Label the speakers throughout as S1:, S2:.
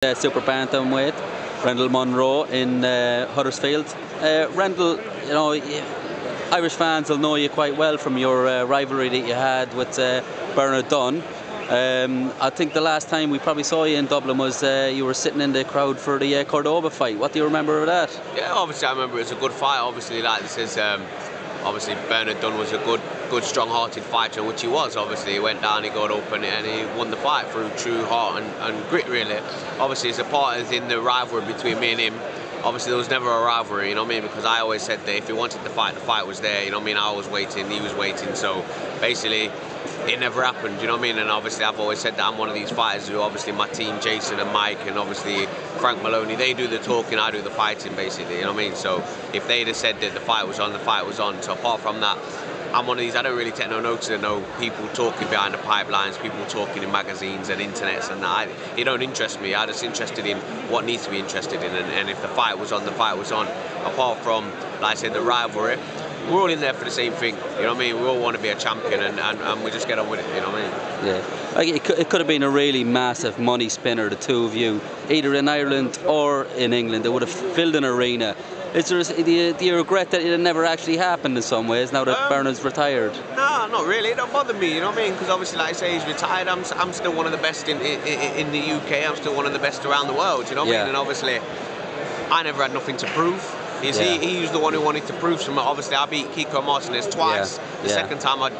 S1: Super bantamweight, Rendall Munroe in Huddersfield. Rendall, you know, Irish fans will know you quite well from your rivalry that you had with Bernard Dunne. I think the last time we probably saw you in Dublin was you were sitting in the crowd for the Cordoba fight. What do you remember of that?
S2: Yeah, obviously I remember it was a good fight. Obviously, like this is obviously Bernard Dunne was a good, strong-hearted fighter, which he was. Obviously, he went down, he got open, and he won the fight through true heart and grit. Really, obviously, it's a part in the rivalry between me and him. Obviously, there was never a rivalry, you know what I mean? Because I always said that if he wanted the fight was there, you know what I mean? I was waiting, he was waiting, so basically, it never happened, you know what I mean? And obviously, I've always said that I'm one of these fighters who, obviously, my team, Jason and Mike, and obviously Frank Maloney, they do the talking, I do the fighting, basically, you know what I mean? So if they'd have said that the fight was on, the fight was on. So apart from that, I'm one of these, I don't really take no notice of no people talking behind the pipelines, people talking in magazines and internets and that. It don't interest me. I'm just interested in what needs to be interested in, and if the fight was on, the fight was on. Apart from, like I said, the rivalry, we're all in there for the same thing, you know what I mean? We all want to be a champion, and we just get on with it, you know what I mean?
S1: Yeah, like it could have been a really massive money spinner, the two of you, either in Ireland or in England. It would have filled an arena. Do you regret that it never actually happened in some ways, now that Bernard's retired?
S2: No, not really. It don't bother me, you know what I mean? Because obviously, like I say, he's retired. I'm still one of the best in the UK. I'm still one of the best around the world, you know what I mean? And obviously, I never had nothing to prove. You see, he was the one who wanted to prove something. Obviously, I beat Kiko Martinez twice. The second time I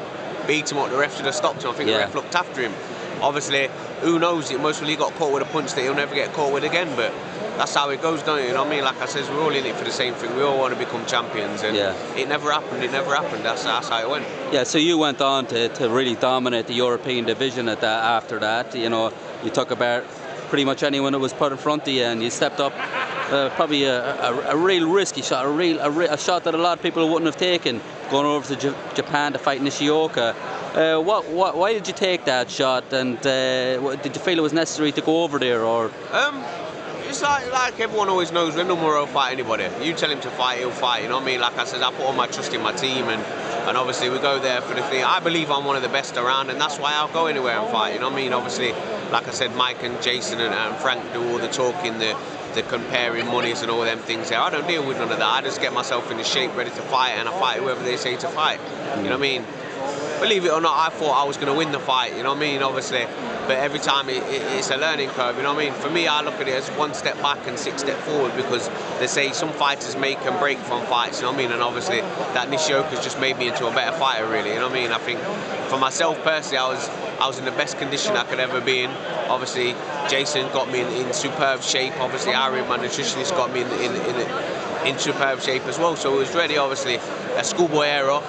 S2: beat him up, the ref should have stopped him. I think the ref looked after him. Obviously, who knows? It most likely got caught with a punch that he'll never get caught with again. But that's how it goes, don't you? You know what I mean? Like I said, we're all in it for the same thing. We all want to become champions, and it never happened. It never happened. That's how it went.
S1: Yeah. So you went on to really dominate the European division after that. You know, you took about pretty much anyone that was put in front of you, and you stepped up. Probably a real risky shot, a shot that a lot of people wouldn't have taken, going over to Japan to fight Nishioka. Why did you take that shot, and did you feel it was necessary to go over there, or?
S2: It's like everyone always knows, Rendall Munroe will fight anybody. You tell him to fight, he'll fight, you know what I mean? Like I said, I put all my trust in my team, and obviously we go there for the thing. I believe I'm one of the best around, and that's why I'll go anywhere and fight, you know what I mean? Obviously, like I said, Mike and Jason and Frank do all the talking, the comparing monies and all them things there. I don't deal with none of that. I just get myself in the shape, ready to fight, and I fight whoever they say to fight. You know what I mean? Believe it or not, I thought I was going to win the fight, you know what I mean, obviously. But every time it's a learning curve, you know what I mean? For me, I look at it as 1 step back and 6 steps forward, because they say some fighters make and break from fights, you know what I mean? And obviously, that Nishioka's just made me into a better fighter, really, you know what I mean? I think, for myself personally, I was in the best condition I could ever be in. Obviously, Jason got me in superb shape. Obviously, Ari, my nutritionist, got me in superb shape as well. So it was really, obviously, a schoolboy error.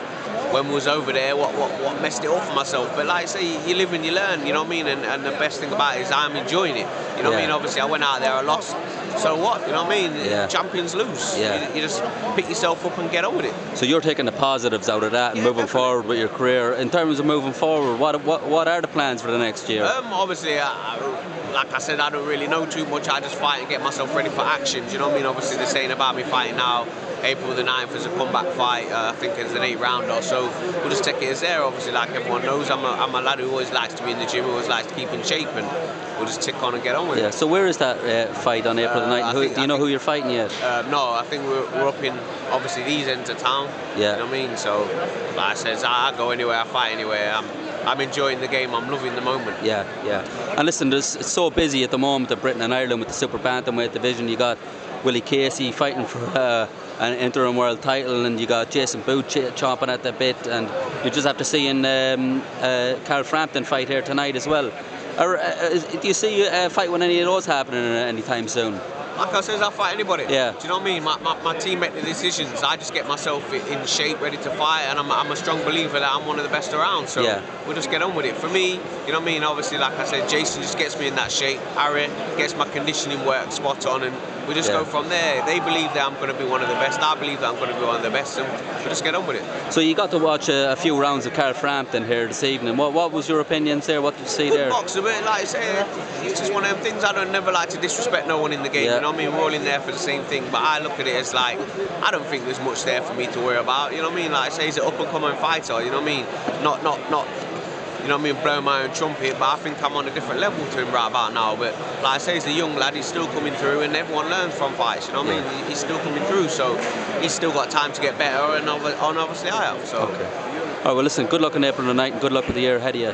S2: When we was over there, what messed it all for myself. But like I say, you live and you learn, you know what I mean? And the best thing about it is I'm enjoying it. You know what I mean? Obviously, I went out there, I lost. So what? You know what I mean? Champions lose. You just pick yourself up and get on with it.
S1: So you're taking the positives out of that and moving forward with your career. In terms of moving forward, what are the plans for the next year?
S2: Obviously, like I said, I don't really know too much. I just fight and get myself ready for actions. You know what I mean? Obviously, they're saying about me fighting now. April the 9th is a comeback fight. I think it's an 8-rounder. So we'll just take it as there. Obviously, like everyone knows, I'm a lad who always likes to be in the gym, who always likes to keep in shape, and we'll just tick on and get on with it.
S1: Yeah. So where is that fight on April the 9th? Do you know who you're fighting yet?
S2: No, I think we're up in obviously these ends of town.
S1: Yeah.
S2: You know what I mean? So, like I said, I go anywhere, I fight anywhere. I'm enjoying the game. I'm loving the moment.
S1: Yeah. And listen, it's so busy at the moment at Britain and Ireland with the super bantamweight division. You got Willie Casey fighting for an interim world title, and you got Jason Booth chomping at the bit, and you just have to see in Carl Frampton fight here tonight as well. Do you see a fight when any of those happening anytime soon?
S2: Like I said, I'll fight anybody.
S1: Yeah.
S2: Do you know what I mean? My team make the decisions. I just get myself in shape, ready to fight, and I'm a strong believer that I'm one of the best around. So we'll just get on with it. For me, you know what I mean? Obviously, like I said, Jason just gets me in that shape. Harry gets my conditioning work spot on, and we just go from there. They believe that I'm going to be one of the best. I believe that I'm going to be one of the best, and we'll just get on with it.
S1: So you got to watch a few rounds of Carl Frampton here this evening. What was your opinions there? What did you see there?
S2: Good boxer, but like I say, it's just one of them things. I don't never like to disrespect no one in the game. You know what I mean? We're all in there for the same thing, but I look at it as like, I don't think there's much there for me to worry about. You know what I mean? Like I say, he's an up and coming fighter. You know what I mean? you know what I mean, blowing my own trumpet, but I think I'm on a different level to him right about now. But like I say, he's a young lad, he's still coming through, and everyone learns from fights, you know what I mean? He's still coming through, so he's still got time to get better, and obviously I have, so.
S1: Okay. All right, well listen, good luck in April tonight, and good luck with the year ahead of you.